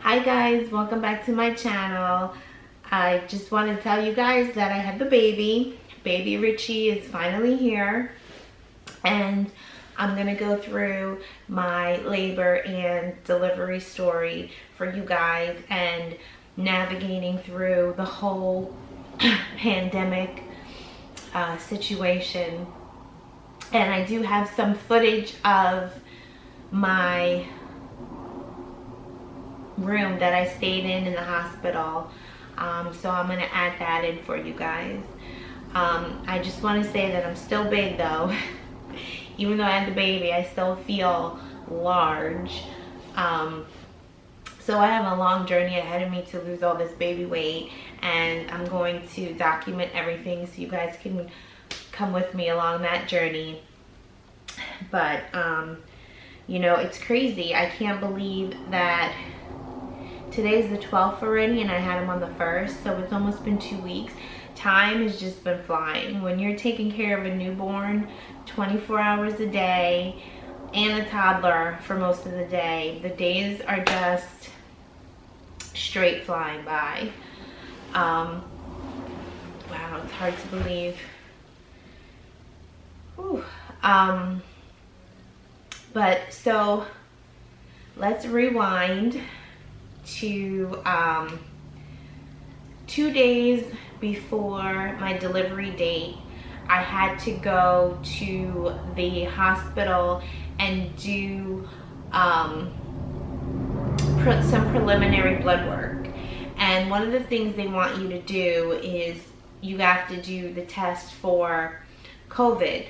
Hi guys, welcome back to my channel. I just want to tell you guys that I had the baby. Baby Richie is finally here. And I'm going to go through my labor and delivery story for you guys and navigating through the whole pandemic situation. And I do have some footage of my room that I stayed in the hospital, so I'm gonna add that in for you guys. I just want to say that I'm still big though. Even though I had the baby, I still feel large. So I have a long journey ahead of me to lose all this baby weight, and I'm going to document everything so you guys can come with me along that journey. But you know, it's crazy. I can't believe that today's the 12th already and I had him on the 1st, so it's almost been 2 weeks. Time has just been flying. When you're taking care of a newborn 24 hours a day and a toddler for most of the day, the days are just straight flying by. Wow, it's hard to believe. Whew. But so let's rewind to 2 days before my delivery date. I had to go to the hospital and do some preliminary blood work. And one of the things they want you to do is you have to do the test for COVID.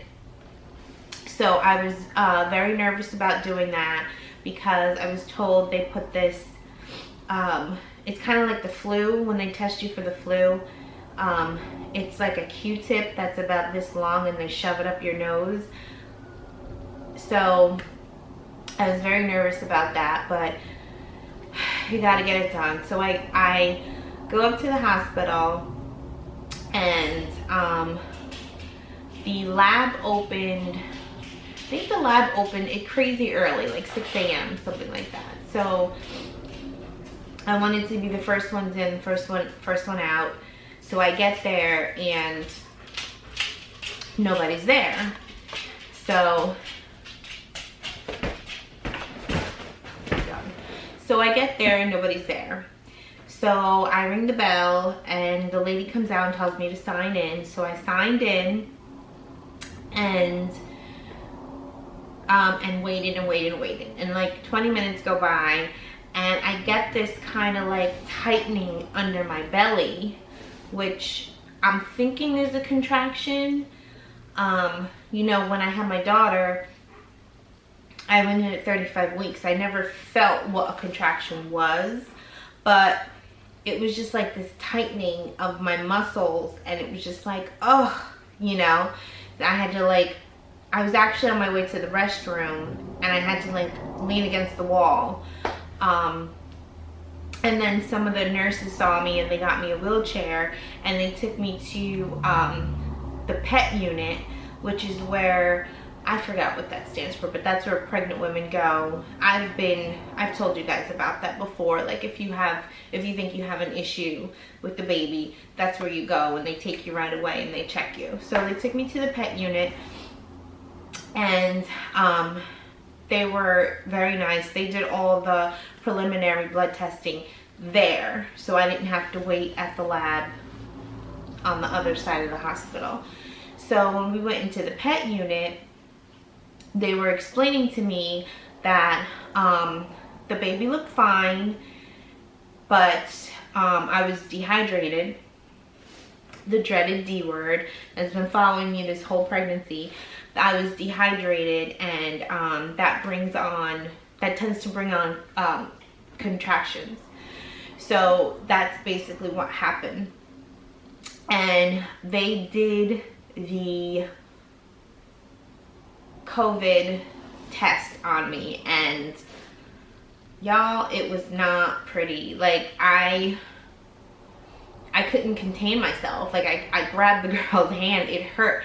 So I was very nervous about doing that because I was told they put this it's kind of like the flu when they test you for the flu. It's like a Q-tip that's about this long and they shove it up your nose. So I was very nervous about that, but you gotta get it done. So I go up to the hospital, and the lab opened, I think the lab opened it crazy early, like 6 a.m., something like that. So I wanted to be the first ones in, first one out. So I get there and nobody's there. So I get there and nobody's there. So I ring the bell and the lady comes out and tells me to sign in. So I signed in and waited and waited and waited. And like 20 minutes go by, and I get this kind of like tightening under my belly, which I'm thinking is a contraction. You know, when I had my daughter, I went in at 35 weeks. I never felt what a contraction was, but it was just like this tightening of my muscles, and it was just like, oh, you know, I had to like, I was actually on my way to the restroom and I had to like lean against the wall. And then some of the nurses saw me and they got me a wheelchair and they took me to the PET unit, which is where, I forgot what that stands for, but that's where pregnant women go. I've told you guys about that before. Like if you think you have an issue with the baby, that's where you go and they take you right away and they check you. So they took me to the PET unit, and they were very nice. They did all the preliminary blood testing there, so I didn't have to wait at the lab on the other side of the hospital. So when we went into the PET unit, they were explaining to me that the baby looked fine, but I was dehydrated. The dreaded D word has been following me this whole pregnancy. I was dehydrated, and that tends to bring on contractions. So that's basically what happened. And they did the COVID test on me, and y'all, it was not pretty. Like I couldn't contain myself. Like I grabbed the girl's hand. It hurt.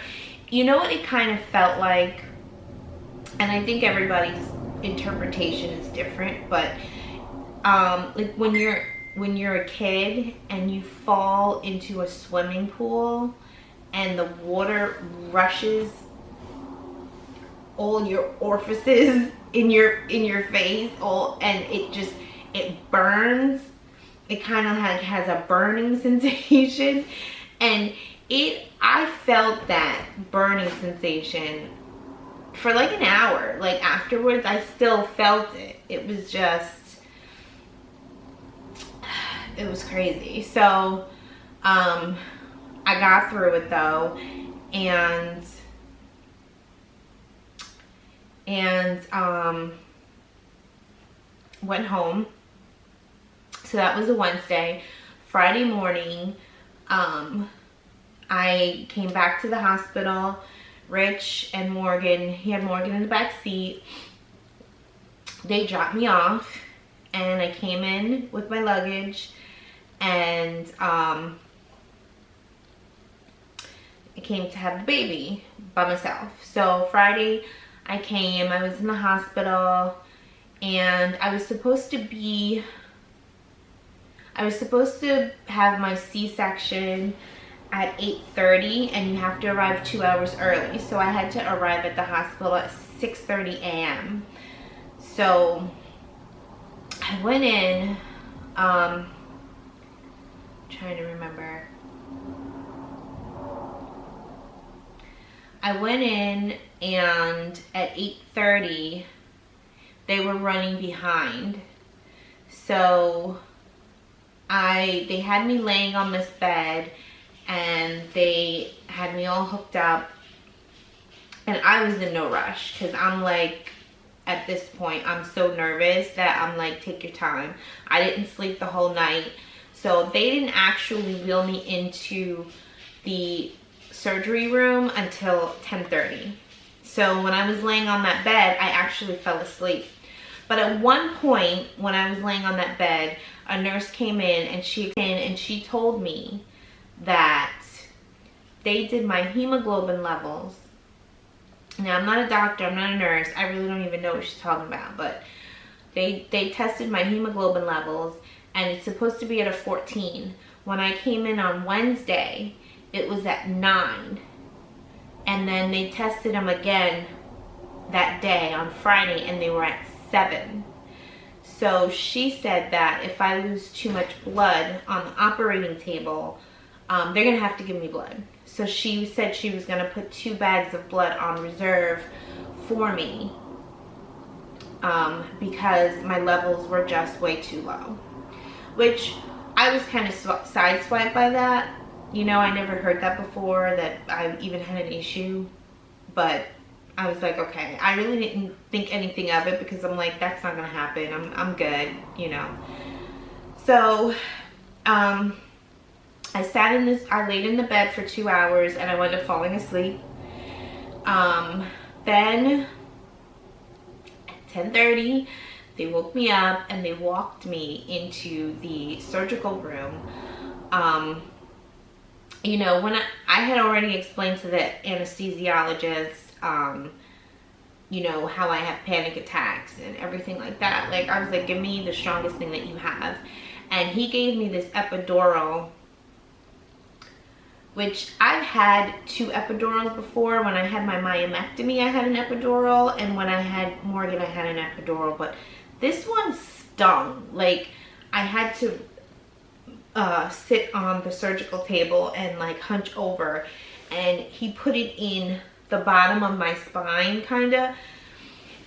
You know what it kind of felt like? And I think everybody's interpretation is different, but like when you're a kid and you fall into a swimming pool and the water rushes all your orifices in your face, all, and it burns. It kind of has a burning sensation, and I felt that burning sensation for like an hour. Like afterwards, I still felt it. It was crazy. So, I got through it though, and went home. So that was a Wednesday. Friday morning, I came back to the hospital. Rich and Morgan, he had Morgan in the back seat. They dropped me off, and I came in with my luggage, and I came to have the baby by myself. So Friday, I came, I was in the hospital, and I was supposed to have my C-section at 8:30, and you have to arrive 2 hours early. So I had to arrive at the hospital at 6:30 a.m. So I went in, trying to remember. I went in, and at 8:30, they were running behind. So they had me laying on this bed, and they had me all hooked up, and I was in no rush because I'm like, at this point, I'm so nervous that I'm like, take your time. I didn't sleep the whole night. So they didn't actually wheel me into the surgery room until 10:30. So when I was laying on that bed, I actually fell asleep. But at one point, when I was laying on that bed, a nurse came in, and she told me that they did my hemoglobin levels. Now, I'm not a doctor, I'm not a nurse, I really don't even know what she's talking about, but they tested my hemoglobin levels, and it's supposed to be at a 14. When I came in on Wednesday, it was at 9. And then they tested them again that day on Friday, and they were at 7. So she said that if I lose too much blood on the operating table, they're gonna have to give me blood. So she said she was gonna put 2 bags of blood on reserve for me, because my levels were just way too low. Which I was kind of sideswiped by that. You know, I never heard that before, that I even had an issue. But I was like, okay, I really didn't think anything of it, because I'm like, that's not gonna happen. I'm good, you know. So, I laid in the bed for 2 hours, and I wound up falling asleep. Then at 10:30, they woke me up, and they walked me into the surgical room. You know, when I had already explained to the anesthesiologist, you know, how I have panic attacks and everything like that. Like, I was like, give me the strongest thing that you have. And he gave me this epidural, which I've had 2 epidurals before. When I had my myomectomy, I had an epidural, and when I had Morgan, I had an epidural. But this one stung. Like, I had to sit on the surgical table and like hunch over, and he put it in the bottom of my spine, kinda.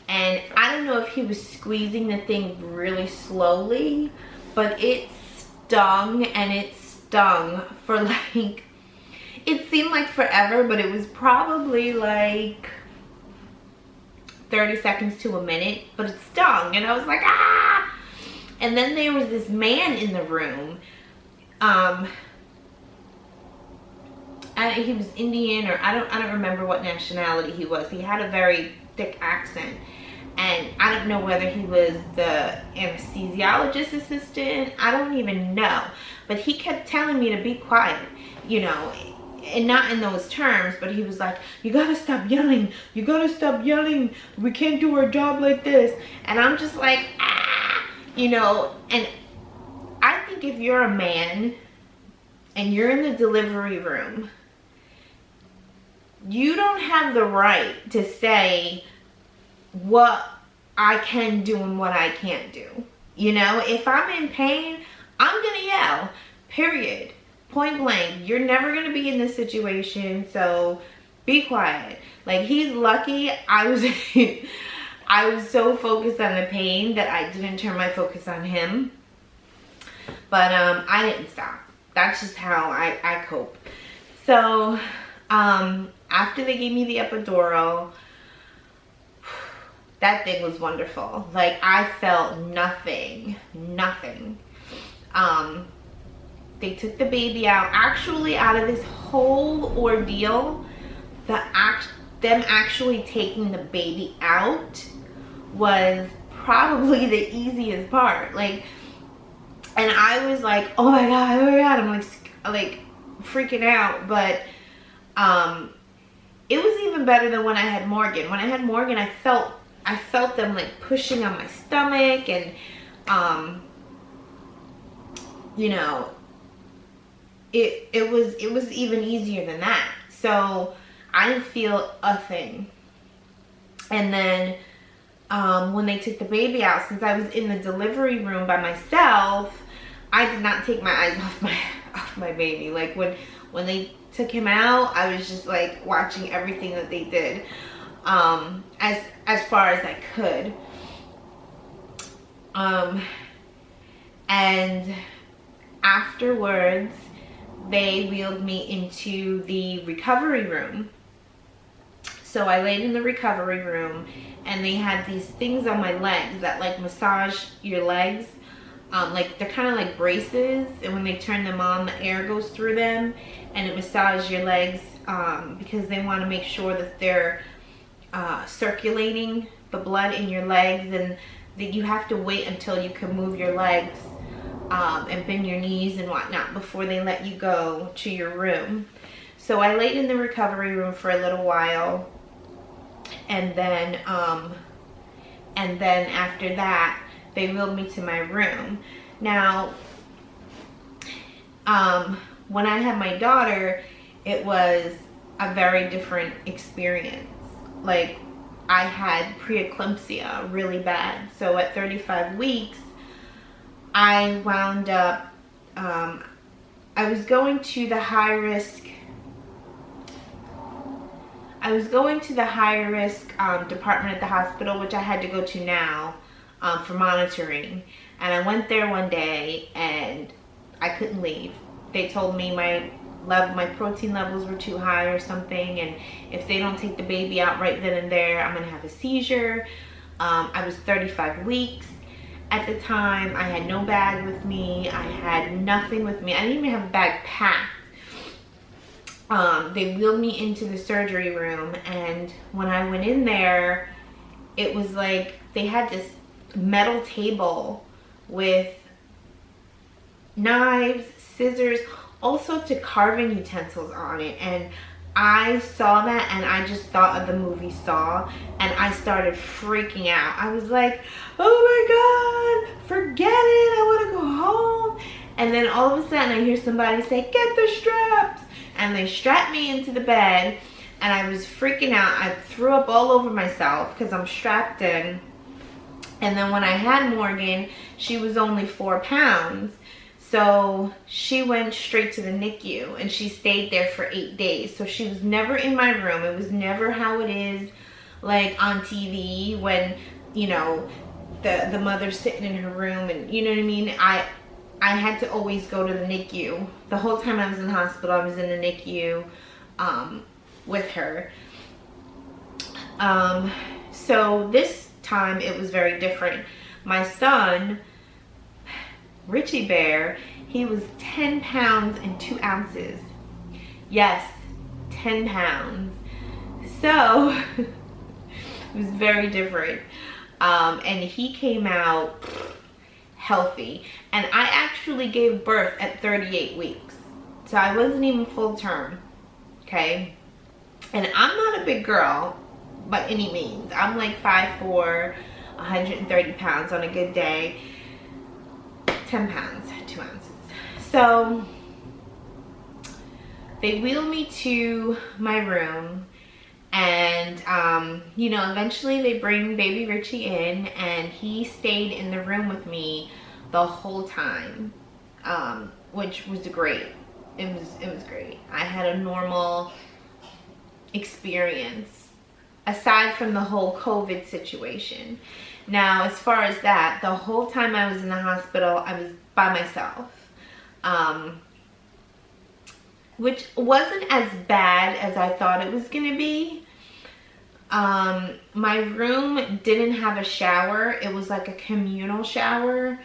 And I don't know if he was squeezing the thing really slowly, but it stung, and it stung for like, it seemed like forever, but it was probably like 30 seconds to a minute, but it stung, and I was like, ah! And then there was this man in the room. He was Indian, or I don't remember what nationality he was. He had a very thick accent, and I don't know whether he was the anesthesiologist assistant. I don't even know, but he kept telling me to be quiet, you know, and not in those terms, but he was like, you gotta stop yelling, you gotta stop yelling, we can't do our job like this. And I'm just like, ah, You know, and I think if you're a man and you're in the delivery room, you don't have the right to say what I can do and what I can't do. You know, if I'm in pain, I'm gonna yell, period, point blank. You're never gonna be in this situation, so be quiet. Like, he's lucky I was I was so focused on the pain that I didn't turn my focus on him. But I didn't stop. That's just how I cope. So after they gave me the epidural, that thing was wonderful. Like, I felt nothing. They took the baby out. Actually, out of this whole ordeal, them actually taking the baby out was probably the easiest part. Like, and I was like, oh my god, I'm like freaking out. But it was even better than when I had Morgan. When I had Morgan, I felt them like pushing on my stomach, and you know, it was even easier than that. So I didn't feel a thing. And then when they took the baby out, since I was in the delivery room by myself, I did not take my eyes off my baby. Like, when they took him out, I was just like watching everything that they did, as far as I could. And afterwards, they wheeled me into the recovery room. So I laid in the recovery room, and they had these things on my legs that like massage your legs. Like, they're kind of like braces, and when they turn them on, the air goes through them, and it massages your legs, because they want to make sure that they're circulating the blood in your legs, and that you have to wait until you can move your legs and bend your knees and whatnot before they let you go to your room. So I laid in the recovery room for a little while, and then after that, they wheeled me to my room. Now, when I had my daughter, it was a very different experience. Like, I had preeclampsia really bad. So at 35 weeks, I wound up, I was going to the high risk department at the hospital, which I had to go to now for monitoring. And I went there one day and I couldn't leave. They told me my protein levels were too high or something, and if they don't take the baby out right then and there, I'm gonna have a seizure. I was 35 weeks at the time. I had no bag with me. I had nothing with me. I didn't even have a bag packed. They wheeled me into the surgery room, and when I went in there, it was like they had this metal table with knives, scissors, all sorts of carving utensils on it. And I saw that and I just thought of the movie Saw, and I started freaking out. I was like, oh my god, forget it, I want to go home. And then all of a sudden I hear somebody say, get the straps. And they strapped me into the bed, and I was freaking out. I threw up all over myself because I'm strapped in. And then when I had Morgan, she was only 4 pounds. So she went straight to the NICU, and she stayed there for 8 days. So she was never in my room. It was never how it is like on TV when, you know, the mother's sitting in her room, and you know what I mean? I had to always go to the NICU. The whole time I was in the hospital, I was in the NICU with her. So this time it was very different. My son, Richie Bear, he was 10 pounds and 2 ounces. Yes, 10 pounds. So it was very different. And he came out healthy. And I actually gave birth at 38 weeks. So I wasn't even full term. Okay? And I'm not a big girl by any means. I'm like 5'4", 130 pounds on a good day. 10 pounds, 2 ounces. So they wheel me to my room, and you know, eventually they bring baby Richie in, and he stayed in the room with me the whole time, which was great. It was great. I had a normal experience aside from the whole COVID situation. Now, as far as that, the whole time I was in the hospital, I was by myself, which wasn't as bad as I thought it was gonna be. My room didn't have a shower. It was like a communal shower.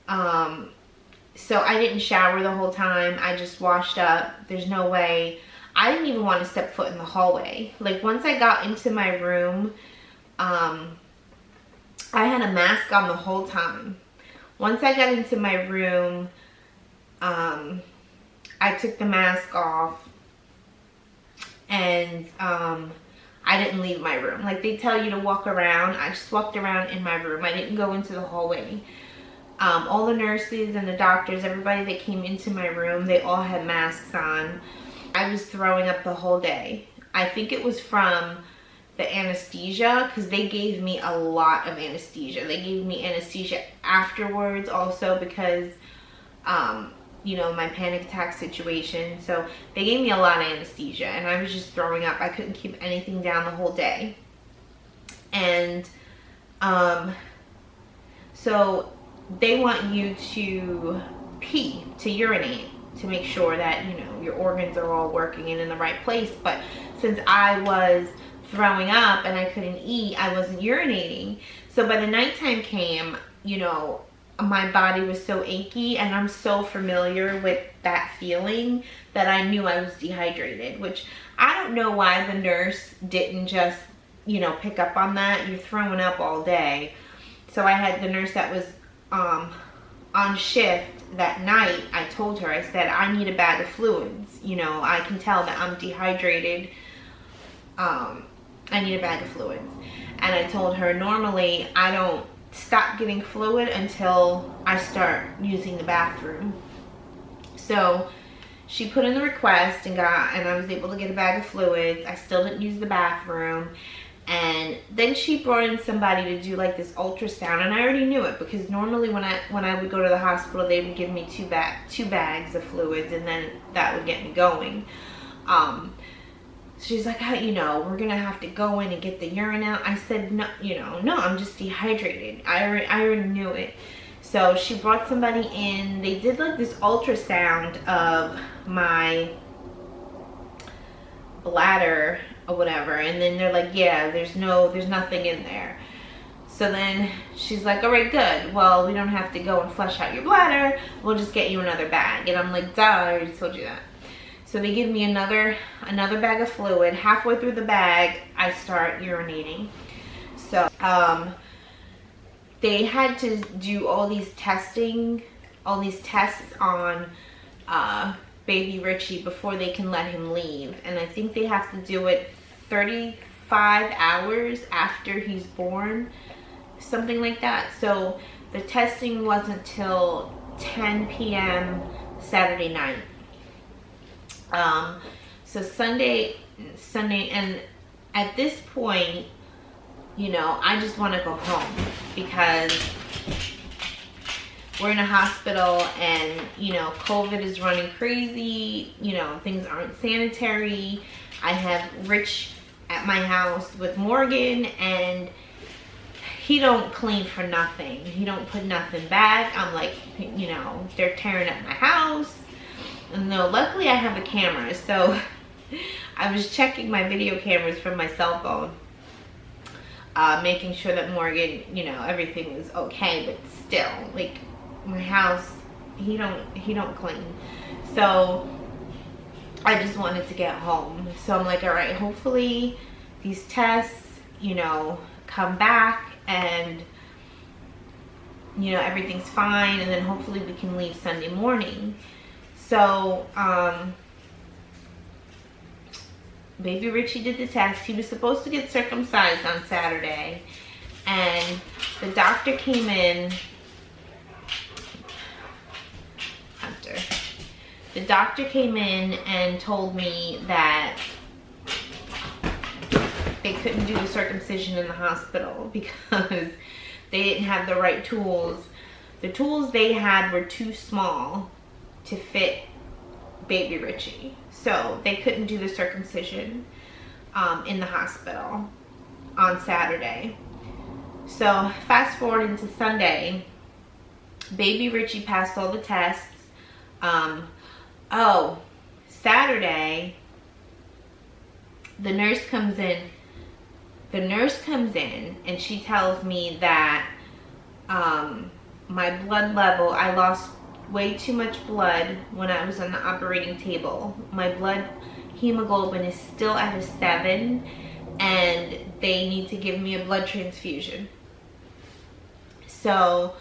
So I didn't shower the whole time. I just washed up. There's no way. I didn't even want to step foot in the hallway. Like, once I got into my room, I had a mask on the whole time. Once I got into my room, I took the mask off, and I didn't leave my room. Like, they tell you to walk around. I just walked around in my room. I didn't go into the hallway. All the nurses and the doctors, everybody that came into my room, they all had masks on. I was throwing up the whole day. I think it was from the anesthesia, because they gave me a lot of anesthesia. They gave me anesthesia afterwards also because, you know, my panic attack situation. So they gave me a lot of anesthesia, and I was just throwing up. I couldn't keep anything down the whole day. And so they want you to pee, to urinate, to make sure that, you know, your organs are all working and in the right place. But since I was throwing up and I couldn't eat, I wasn't urinating. So by the nighttime came, you know, my body was so achy, and I'm so familiar with that feeling that I knew I was dehydrated, which I don't know why the nurse didn't just, you know, pick up on that. You're throwing up all day. So I had the nurse that was on shift that night. I told her, I said, I need a bag of fluids. You know, I can tell that I'm dehydrated. I need a bag of fluids. And I told her, normally I don't stop getting fluid until I start using the bathroom. So she put in the request and I was able to get a bag of fluids. I still didn't use the bathroom. And then she brought in somebody to do like this ultrasound, and I already knew it because normally when I would go to the hospital, they would give me two bags of fluids, and then that would get me going. She's like, you know, we're gonna have to go in and get the urine out. I said, no, you know, no, I'm just dehydrated. I already knew it. So she brought somebody in. They did like this ultrasound of my bladder or whatever, and then they're like, yeah, there's nothing in there. So then she's like, all right, good, well, we don't have to go and flush out your bladder, we'll just get you another bag. And I'm like, duh, I already told you that. So they give me another bag of fluid. Halfway through the bag, I start urinating. So they had to do all these tests on baby Richie before they can let him leave, and I think they have to do it 35 hours after he's born, something like that. So the testing wasn't till 10 p.m. Saturday night. So Sunday, and at this point, you know, I just want to go home because we're in a hospital, and, you know, COVID is running crazy. You know, things aren't sanitary. I have Rich at my house with Morgan, and he don't clean for nothing. He don't put nothing back. I'm like, you know, they're tearing up my house. And no, luckily I have a camera, so I was checking my video cameras from my cell phone, making sure that Morgan, you know, everything is okay. But still, like, my house, he don't clean. So I just wanted to get home. So I'm like, all right, hopefully these tests, you know, come back and, you know, everything's fine, and then hopefully we can leave Sunday morning. So baby Richie did the test. He was supposed to get circumcised on Saturday, and the doctor came in The doctor came in and told me that they couldn't do the circumcision in the hospital because they didn't have the right tools. The tools they had were too small to fit baby Richie. So they couldn't do the circumcision in the hospital on Saturday. So fast forward into Sunday, baby Richie passed all the tests. Saturday, the nurse comes in. The nurse comes in and she tells me that my blood level, I lost way too much blood when I was on the operating table. My blood hemoglobin is still at a 7 and they need to give me a blood transfusion. So,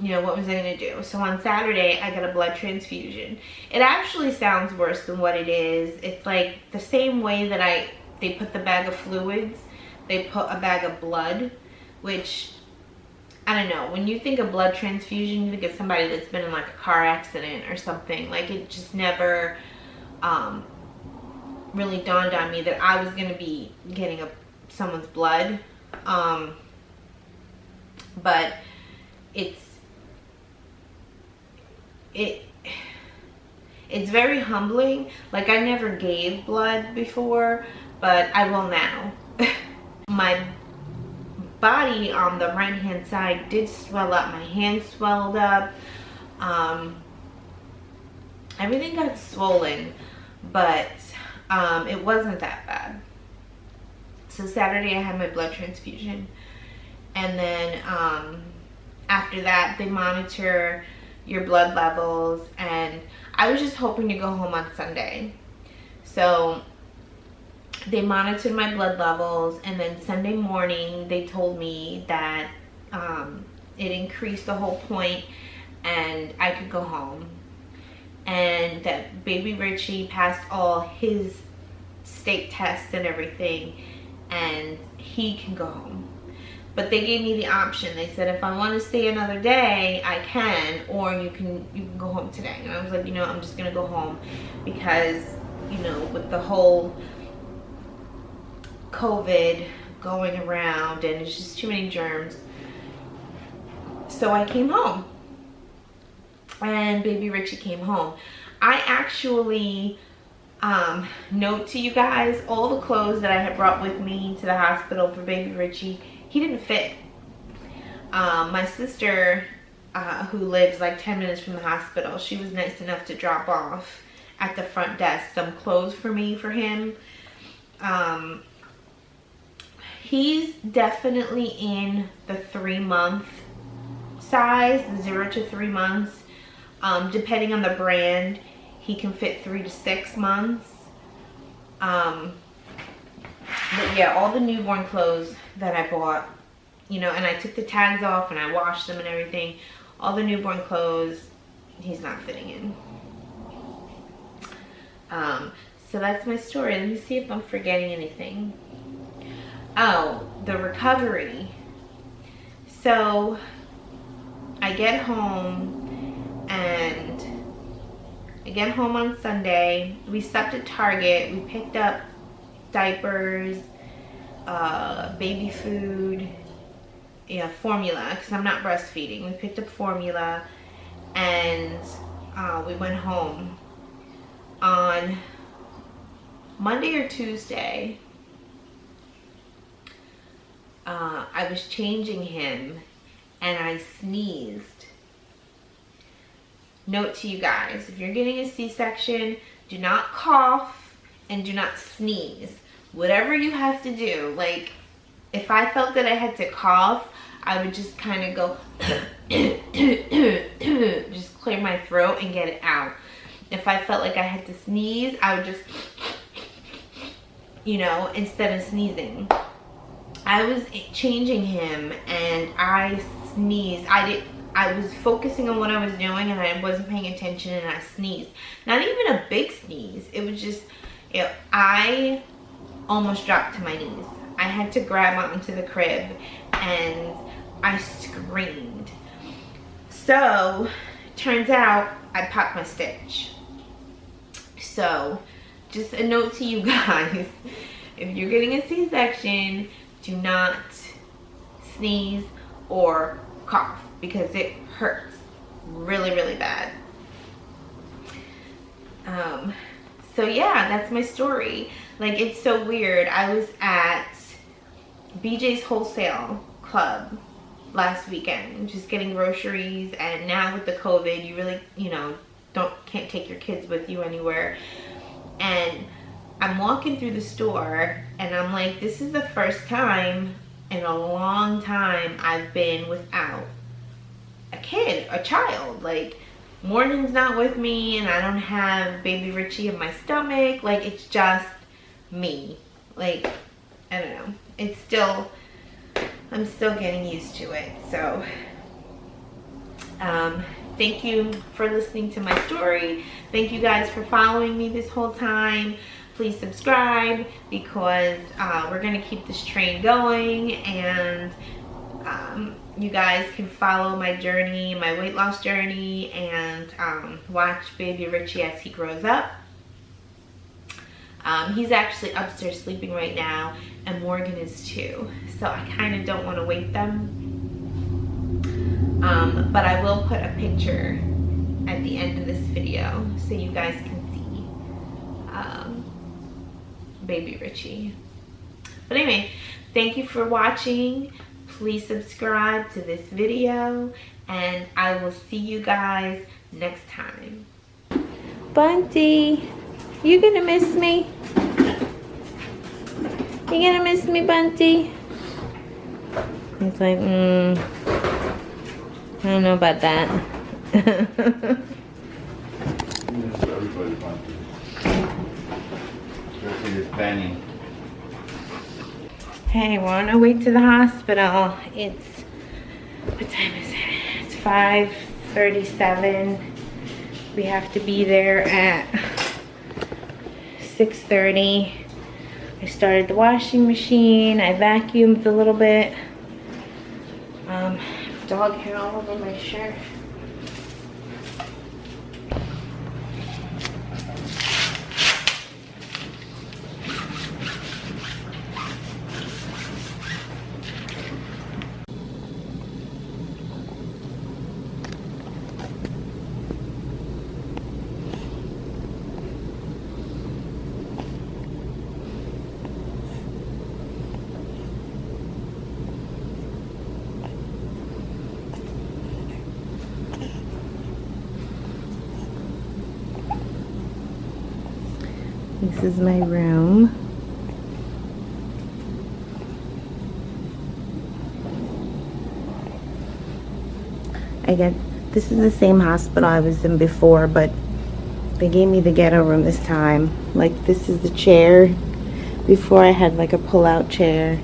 you know, what was I going to do? So on Saturday, I got a blood transfusion. It actually sounds worse than what it is. It's like the same way that they put the bag of fluids, they put a bag of blood, which, I don't know, when you think of blood transfusion, you think of somebody that's been in like a car accident or something. Like, it just never really dawned on me that I was going to be getting someone's blood. But it's very humbling. Like, I never gave blood before, but I will now. My body on the right hand side did swell up. My hand swelled up. Everything got swollen, but it wasn't that bad. So Saturday I had my blood transfusion, and then after that they monitor your blood levels, and I was just hoping to go home on Sunday. So they monitored my blood levels, and then Sunday morning they told me that it increased the whole point and I could go home, and that baby Richie passed all his state tests and everything and he can go home. But they gave me the option. They said if I want to stay another day, I can, or you can go home today. And I was like, you know, I'm just gonna go home because, you know, with the whole COVID going around and it's just too many germs. So I came home, and baby Richie came home. I actually note to you guys all the clothes that I had brought with me to the hospital for baby Richie. He didn't fit. My sister, who lives like 10 minutes from the hospital, she was nice enough to drop off at the front desk some clothes for me for him. He's definitely in the 3-month size, 0 to 3 months. Depending on the brand, he can fit 3 to 6 months. But yeah, all the newborn clothes that I bought, you know, and I took the tags off and I washed them and everything. All the newborn clothes, he's not fitting in. So that's my story. Let me see if I'm forgetting anything. Oh, the recovery. So I get home on Sunday. We stopped at Target. We picked up diapers, baby food, yeah, formula, because I'm not breastfeeding. We picked up formula, and we went home. On Monday or Tuesday, I was changing him and I sneezed. Note to you guys, if you're getting a C-section, do not cough and do not sneeze. Whatever you have to do, like if I felt that I had to cough, I would just kind of go just clear my throat and get it out. If I felt like I had to sneeze, I would just, you know, instead of sneezing. I was changing him and I sneezed. I was focusing on what I was doing and I wasn't paying attention and I sneezed. Not even a big sneeze. It was just, you know, I almost dropped to my knees. I had to grab onto the crib and I screamed. So turns out I popped my stitch. So just a note to you guys, if you're getting a C-section, do not sneeze or cough because it hurts really, really bad. So yeah, that's my story. Like, it's so weird. I was at BJ's Wholesale Club last weekend, just getting groceries, and now with the COVID, you really, you know, can't take your kids with you anywhere. And I'm walking through the store, and I'm like, this is the first time in a long time I've been without a child. Like, Morgan's not with me, and I don't have baby Richie in my stomach. Like, it's just me. Like, I don't know. It's still, I'm still getting used to it. So, thank you for listening to my story. Thank you guys for following me this whole time. Please subscribe, because we're going to keep this train going, and you guys can follow my journey, my weight loss journey, and watch baby Richie as he grows up. He's actually upstairs sleeping right now, and Morgan is too. So I kind of don't want to wake them. But I will put a picture at the end of this video so you guys can see baby Richie. But anyway, thank you for watching. Please subscribe to this video, and I will see you guys next time. Bunty, you gonna miss me? You gonna miss me, Bunty? He's like, I don't know about that. Everybody Bunty. Especially this Benny. Hey, we're on our way to the hospital. It's, what time is it? It's 5:37. We have to be there at 6:30. I started the washing machine. I vacuumed a little bit. Dog hair all over my shirt. This is my room. This is the same hospital I was in before, but they gave me the ghetto room this time. Like, this is the chair. Before I had like a pull-out chair.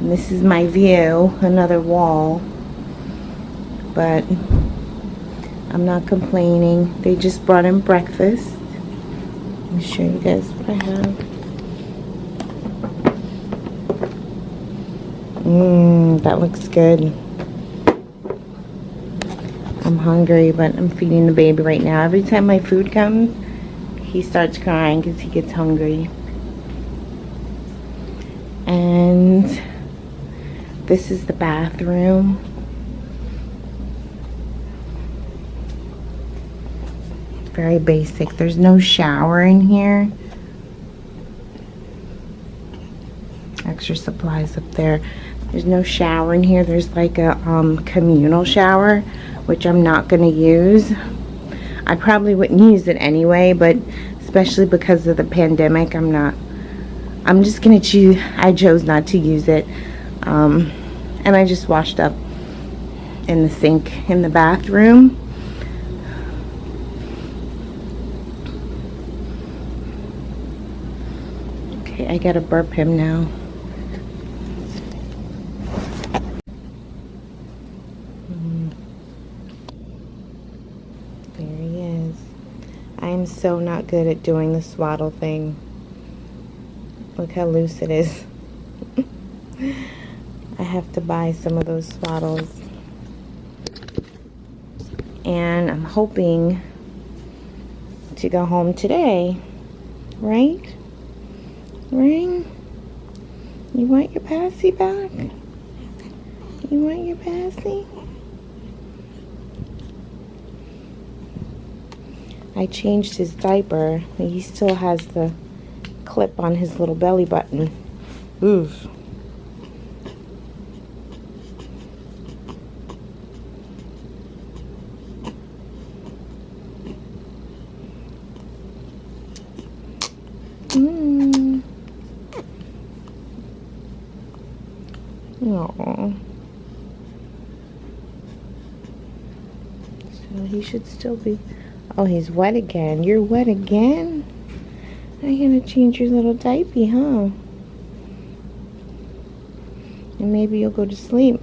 And this is my view, another wall. But I'm not complaining. They just brought in breakfast. Let me show you guys what I have. That looks good. I'm hungry, but I'm feeding the baby right now. Every time my food comes, he starts crying because he gets hungry. And this is the bathroom. Very basic. There's no shower in here. Extra supplies up there. There's no shower in here. There's like a communal shower, which I'm not going to use. I probably wouldn't use it anyway, but especially because of the pandemic, I'm just going to choose. I chose not to use it. And I just washed up in the sink in the bathroom. Okay, I gotta burp him now. There he is. I am so not good at doing the swaddle thing. Look how loose it is. I have to buy some of those swaddles. And I'm hoping to go home today. Right? Right? You want your passy back? You want your passy? I changed his diaper. He still has the clip on his little belly button. Oof. Aww. So he should still be... Oh, he's wet again. You're wet again? I'm gonna change your little diaper, huh? And maybe you'll go to sleep.